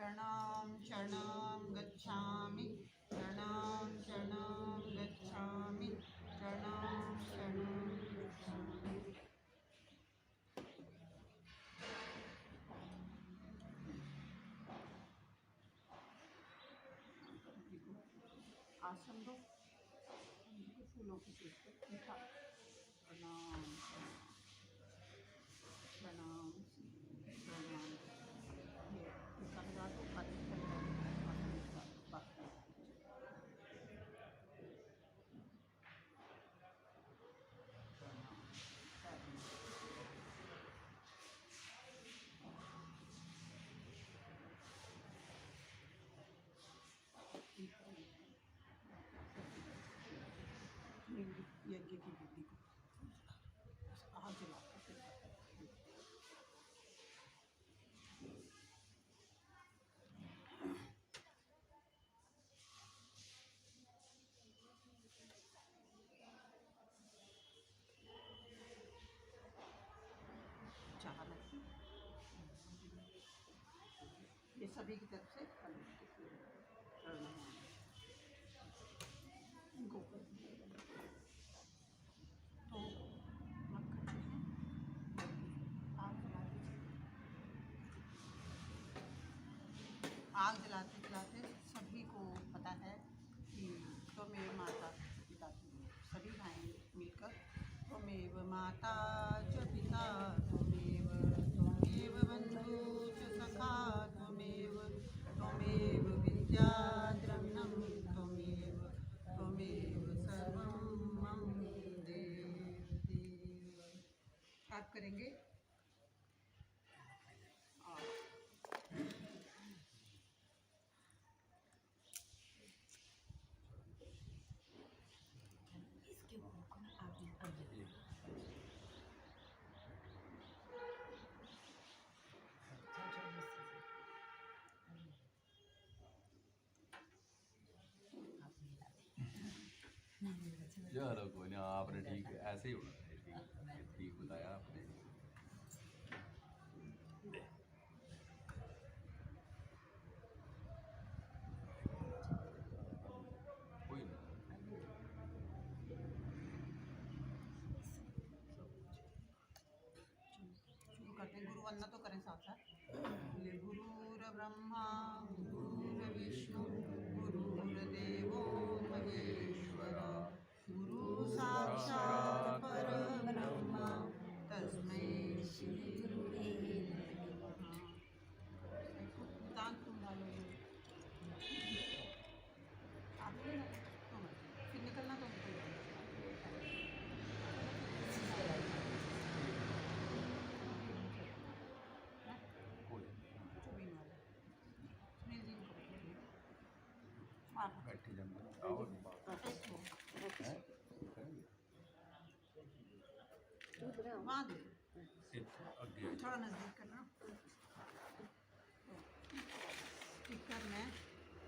शरणं शरणं गच्छामि शरणं शरणं गच्छामि शरणं शरणं गच्छामि। आसन दो, फूलों की मीठा प्रणाम प्रणाम प्रणाम। ये टीका लगा दो, बाकी यज्ञ की विधि को आग जला के चाह रखी। ये सभी की तरफ से इनको तो आग जलाते जलाते सभी को पता है कि त्वमेव माता पिता, सभी भाई मिलकर त्वमेव माता च पिता त्वमेव त्वमेव बंधु च सखा त्वमेव त्वमेव विद्या द्रविणं त्वमेव त्वमेव सर्वं मम देव देव। आप करेंगे चलो कोई नहीं, आपने ठीक ऐसे ही होना है, ठीक बताया आपने। कोई नहीं शुरू करते हैं। गुरु वंदना तो करें साथ साथ। गुरुर्ब्रह्मा गुरुर्विष्णु गुरुर्देवो महेश्वरा गुरु साक्षात् परब्रह्म तस्मै श्री गुरुवे नमः। दान तुम डालोगे आप फिर निकलना तो बैठे जाओ और वहाँ दे आगे थोड़ा नज़दीक करना। स्टिकर में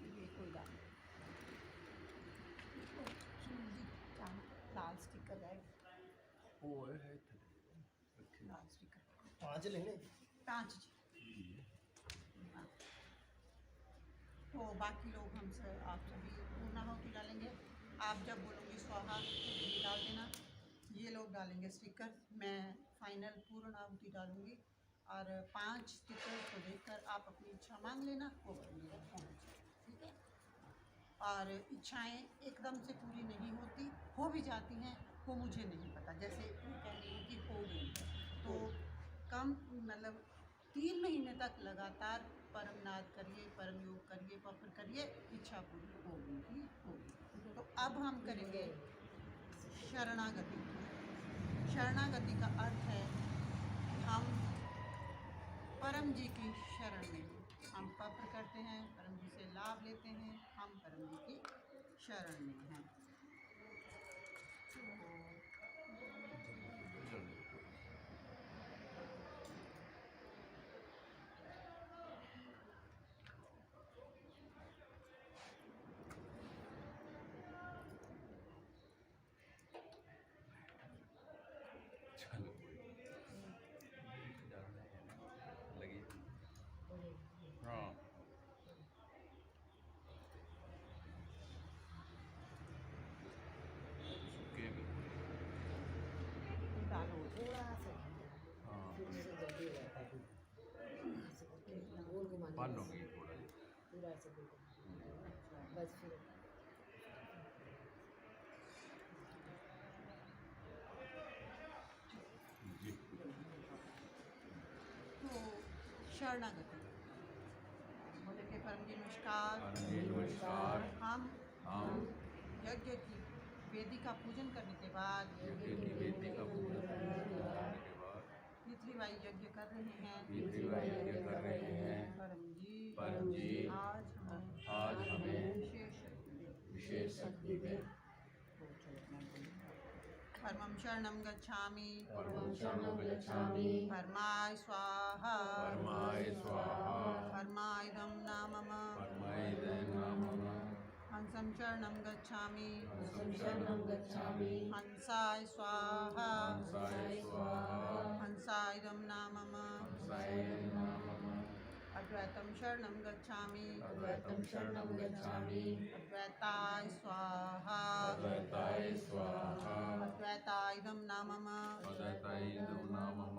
ये कोई डाल लाल स्टिकर है, वो है लाल स्टिकर 5 लेने 5 हाँ। तो बाकी लोग हमसे आप सभी पूर्णाहुति डालेंगे। आप जब बोलोगे स्वाहा तो डाल देना। ये लोग डालेंगे स्टिकर, मैं फाइनल पूर्णाहुति डालूंगी और 5 स्टिकर को देखकर आप अपनी इच्छा मांग लेना, वो ठीक है। और इच्छाएं एकदम से पूरी नहीं होती, हो भी जाती हैं, वो मुझे नहीं पता। जैसे कह रही कि हो गई तो कम मतलब 3 महीने तक लगातार परम नाद करिए, परम योग करिए, फिर करिए, इच्छा पूरी होगी ही होगी। तो अब हम करेंगे शरणागति। शरणागति का अर्थ है हम परम जी की शरण में, हम पत्र करते हैं, परम जी से लाभ लेते हैं, हम परम जी की शरण में हैं। चलो लगी हाँ थोड़ा सा हाँ फिर उससे जल्दी हो जाता है ऐसे करके गोल घुमाने बंद का हो गई थोड़ा सा। पूरा ऐसे गोल घुमाना बस फिर जी तो शरणागति बोलेंगे परम जी नमस्कार। परम जी नमस्कार। हम हम यज्ञ की वेदी का पूजन करने के बाद यज्ञ की वेदी का पूजन करने के बाद पितृवाई यज्ञ कर रहे हैं। पितृवाई यज्ञ कर रहे हैं। परम जी आज हमें विशेष शक्ति दें। विशेष शक्ति दें। परमं शरणं गच्छामि। परमं शरणं गच्छामि। परमाय स्वाहा। परमाय स्वाहा। परमायदं नामम। परमायदं नामम। हंसं शरणं गच्छामि। हंसं शरणं गच्छामि। हंसाय स्वाहा। हंसाय स्वाहा। हंसायदं नामम। हंसायदं नामम। अद्वैतं शरणं गच्छामि। अद्वैतं शरणं गच्छामि। अद्वैताय स्वाहा। अद्वैताय स्वाहा। अद्वैतायदं नामम। अद्वैतायदं नामम।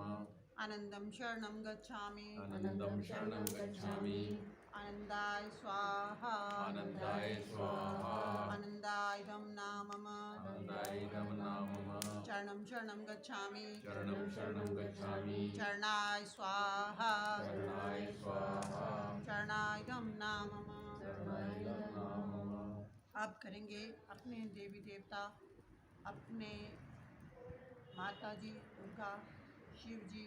आनन्दं शरणं गच्छामि। आनन्दं शरणं गच्छामि। आनन्दाय स्वाहा। आनन्दाय स्वाहा। आनन्दायदं नामम। आनन्दायदं नामम। चरणं शरणं गच्छामि। चरणं शरणं गच्छामि। चरणाय स्वाहा। चरणाय स्वाहा। चरणायदं नामम। चरणायदं नामम। अब करेंगे अपने देवी देवता, अपने माता जी दुर्गा, शिव जी,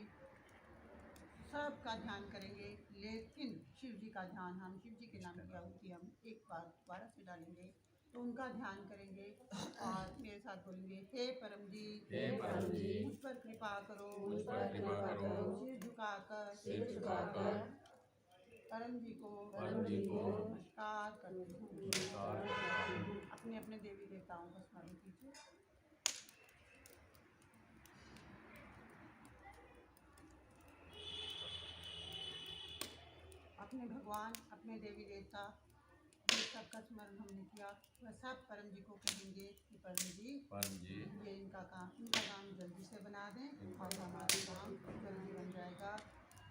सब का ध्यान करेंगे। लेकिन शिव जी का ध्यान हम शिव जी के नाम की आहुति हम एक बार दोबारा से डालेंगे, तो उनका ध्यान करेंगे और मेरे साथ बोलेंगे, हे परम जी, हे परम जी, मुझ पर कृपा करो, मुझ पर कृपा करो, सिर झुकाकर परम जी को नमस्कार करती हूँ। नमस्कार करता हूँ। अपने अपने देवी देवताओं को स्मरण कीजिए। अपने भगवान, अपने देवी देवता, ये सबका स्मरण हमने किया, वह सब परम जी को कहेंगे कि परम जी ये इनका काम जल्दी से बना दें और हमारा काम जल्दी बन जाएगा।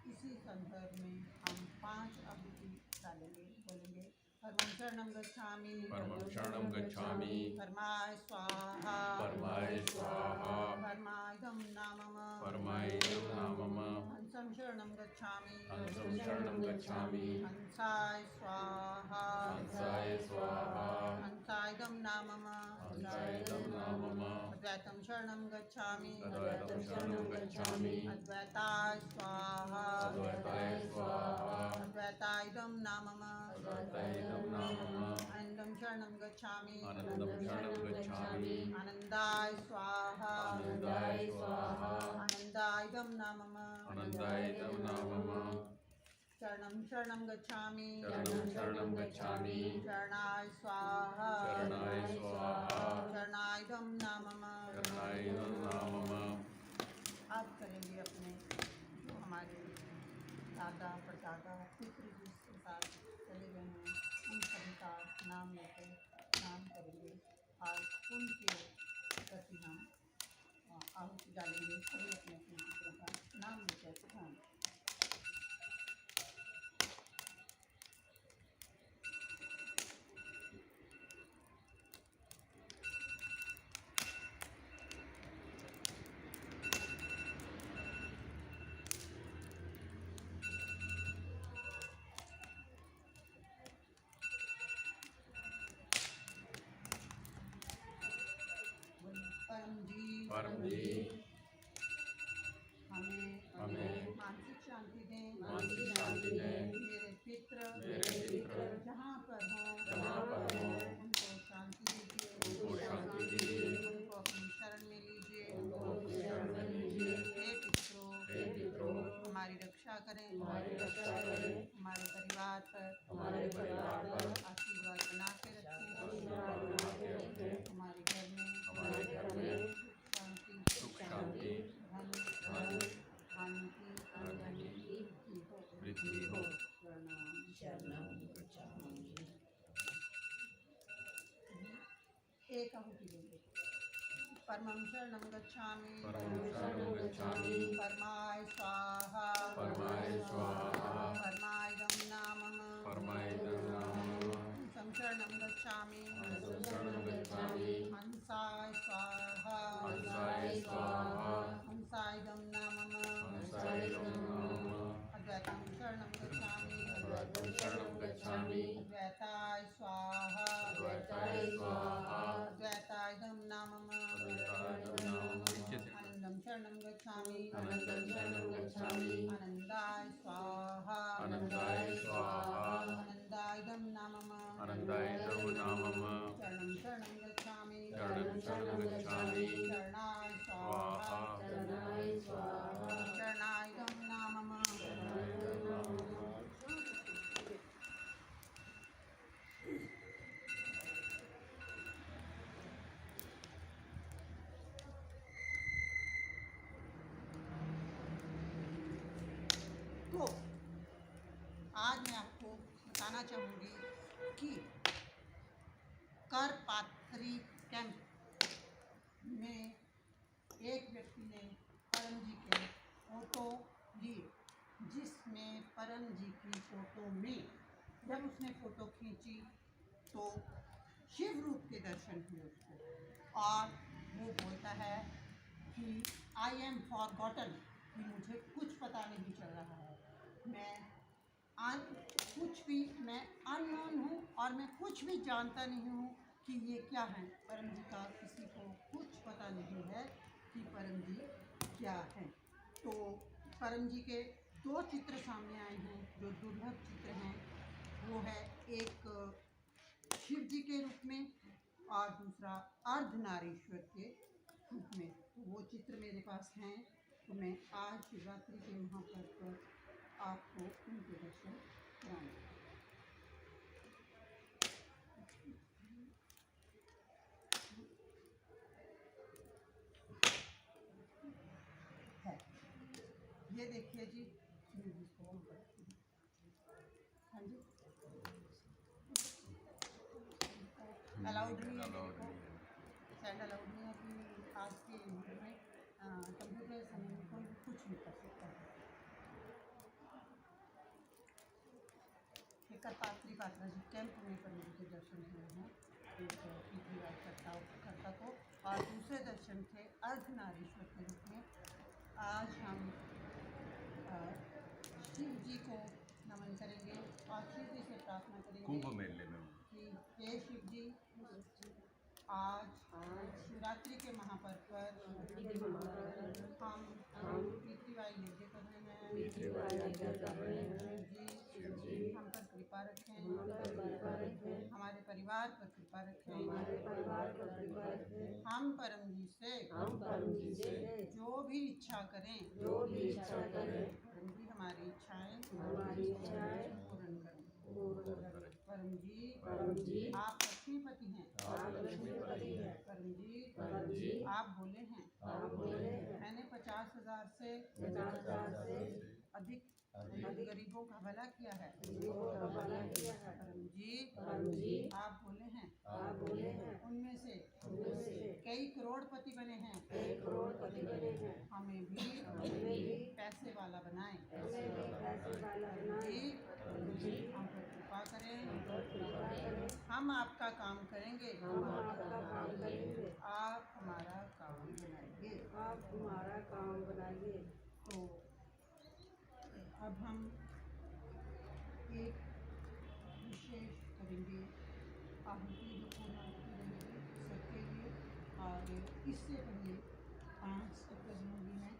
इसी संदर्भ में हम 5 आहुति डालेंगे, बोलेंगे परमं शरणं गच्छामि। परमं शरणं गच्छामि। परमाय स्वाहा। परमाय स्वाहा। परमायदं नामम। परमायदं नामम। हंसं शरणं गच्छामि। हंसं शरणं गच्छामि। हंसाय स्वाहा। हंसाय स्वाहा। हंसायदं नामम। हंसायदं नामम। अद्वैतं शरणं गच्छामि। अद्वैतं शरणं गच्छामि। अद्वैताय स्वाहा। अद्वैताय स्वाहा। अद्वैतायदं नामम। अद्वैतायदं नामम। आनन्दं शरणं गच्छामि। आनन्दं शरणं गच्छामि। आनन्दाय स्वाहा। आनन्दाय स्वाहा। आनन्दायदं नामम। आनन्दायदं नामम। चरणं शरणं गच्छामि। चरणं शरणं गच्छामि। चरणाय स्वाहा। चरणाय स्वाहा। चरणायदं नामम। चरणायदं नामम। अब करेंगे अपने जो हमारे दादा परदादा पितृ जिसके साथ चले गए हैं, उन सभी का नाम लेकर नाम करेंगे और उनके प्रति हम आहुति डालेंगे। सभी अपने अपने पितरों का नाम लेकर ध्यान। परम जी हमें मानसिक शांति दें। मानसिक शांति दें। मेरे पितृ जहाँ पर हों उनको शांति दीजिए। उनको अपनी शरण में लीजिए। हे पितरों हमारी रक्षा करें। हमारे परिवार पर आशीर्वाद बना के रखें। हमारे घर में सुख शांति धन की वृद्धि हो। एक आहुति देंगे। परमं शरणं गच्छामि परमं शरणं गच्छामि परमाय स्वाहा परमाय स्वाहा परमायदं नामः परमायदं नामः हंसं शरणं गच्छामि हंसं शरणं गच्छामि हंसाय स्वाहा हंसाय स्वाहा हंसायदं नामः हंसायदं नामः अद्वैतं शरणं गच्छामि अद्वैतं शरणं गच्छामि अद्वैताय स्वाहा अद्वैताय स्वाहा अद्वैतायदं नामः अद्वैतायदं नामः आनन्दं शरणं गच्छामि आनन्दं शरणं गच्छामि आनन्दाय स्वाहा आनन्दाय स्वाहा आनन्दायदं नामः आनन्दायदं नामः शरणं शरणं गच्छामि शरणं शरणं गच्छामि शरणाय स्वाहा स्वाहा शरणायदं नामः तो आज मैं आपको बताना चाहूँगी कि करपात्री कैंप में एक व्यक्ति ने परम जी के फोटो लिए, जिसमें परम जी की फोटो में जब उसने फोटो खींची तो शिव रूप के दर्शन हुए उसको, और वो बोलता है कि आई एम फॉरगॉटन, कि मुझे कुछ पता नहीं चल रहा है, मैं अननोन हूँ और मैं कुछ भी जानता नहीं हूँ कि ये क्या है। परम जी का किसी को कुछ पता नहीं है कि परम जी क्या है। तो परम जी के दो चित्र सामने आए हैं जो दुर्लभ चित्र हैं। वो है एक शिव जी के रूप में और दूसरा अर्धनारीश्वर के रूप में। तो वो चित्र मेरे पास हैं, तो मैं आज शिवरात्रि के महापर्व पर आपको उनके दर्शन कराऊंगी। ये देखिए जी, हाँ जी, अलाउड नहीं है, सेंड अलाउड नहीं है कि आज के युग में कंप्यूटर समय में कोई भी कुछ नहीं कर सकता है। करपात्री पात्रा जी कैंप में पर मुझे दर्शन हुए हैं, एक पृथ्वीराज करता को, और दूसरे दर्शन थे अर्धनारीश्वर के रूप में। आज हम शिव जी को नमन करेंगे और शिव जी से प्रार्थना करेंगे कुंभ मेले में कि हे शिव जी, आज शिवरात्रि के महापर्व पर हम पृथ्वीवाई यज्ञ कर रहे हैं। शिव जी हम पर कृपा रखें, हमारे परिवार पर कृपा रखें। हम परम जी से जो भी इच्छा करें, परम जी हमारी इच्छाएं पूर्ण करें। परम जी आप लक्ष्मीपति हैं, परम जी आप बोले हैं, मैंने 50,000 से अधिक गरीबों का भला किया है। परम जी आप बोले हैं, उनमें से कई करोड़पति बने हैं, हमें भी पैसे वाला बनाएं। जी हम पर कृपा करें, हम आपका काम करेंगे, आप हमारा काम बनाइए। तो अब हम एक विशेष करेंगे आहुति, जो पूर्ण आहुति रहेगी सबके लिए। और इससे पहले 5 स्टेप लूँगी मैं,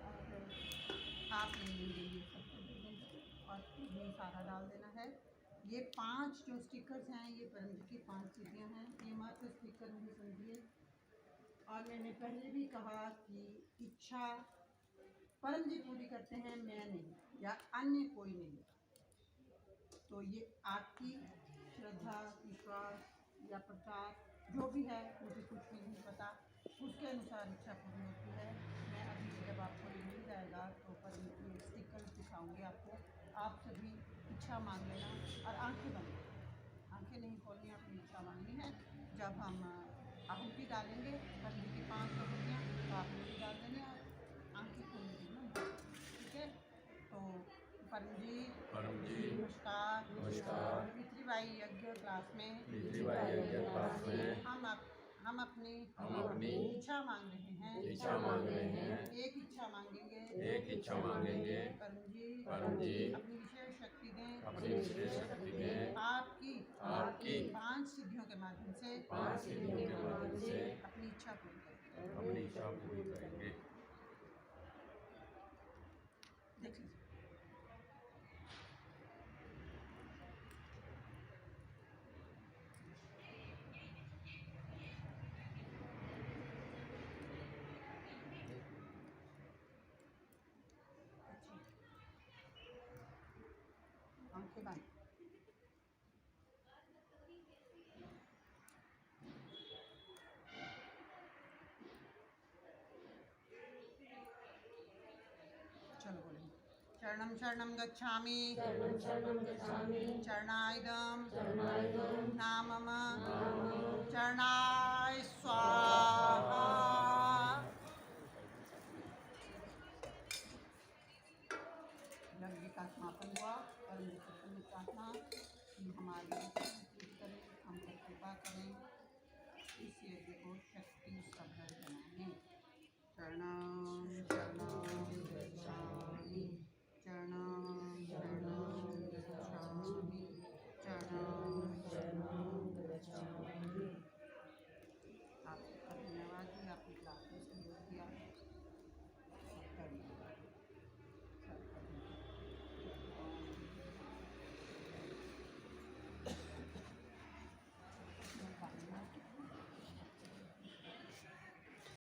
और आप ले लेंगे ये सब, और ये सारा डाल देना है। ये 5 जो स्टिकर्स हैं, ये परम जी की 5 चीज़ें हैं, ये मात्र स्टिकर नहीं समझिए। और मैंने पहले भी कहा कि इच्छा परम जी पूरी करते हैं, मैं नहीं, या अन्य कोई नहीं। तो ये आपकी श्रद्धा, विश्वास या प्रचार जो भी है, मुझे कुछ भी नहीं पता, उसके अनुसार इच्छा पूरी होती है। मैं अभी जब आपको ये मिल जाएगा तो परम जी एक स्टिकर दिखाऊंगी आपको। आप सभी इच्छा मांग लेना और आंखें बंद, आंखें नहीं खोलनी, अपनी इच्छा मांगनी है। जब हम आहुति डालेंगे परम जी की 5 आहुतियाँ, तो आप लोग भी डाल देंगे, आप आंखें खोल लीजिए, ठीक है। तो परम जी नमस्कार। पितृवाई यज्ञ क्लास में हम अपनी इच्छा मांग रहे हैं। एक इच्छा मांगेंगे। परम जी अपनी विशेष शक्ति दें। आपकी 5 सिद्धियों के माध्यम से अपनी इच्छा पूरी करें। देख लीजिए। आंखें बंद। चलो बोलेंगे। शरणं शरणं गच्छामि चरणायदं नामम चरणाय स्वाहा। यज्ञ का समापन हुआ और मुझे प्रार्थना कि हमारी पूरी करें, हम पर कृपा करें, इस यज्ञ को शक्ति सभर बनाएं।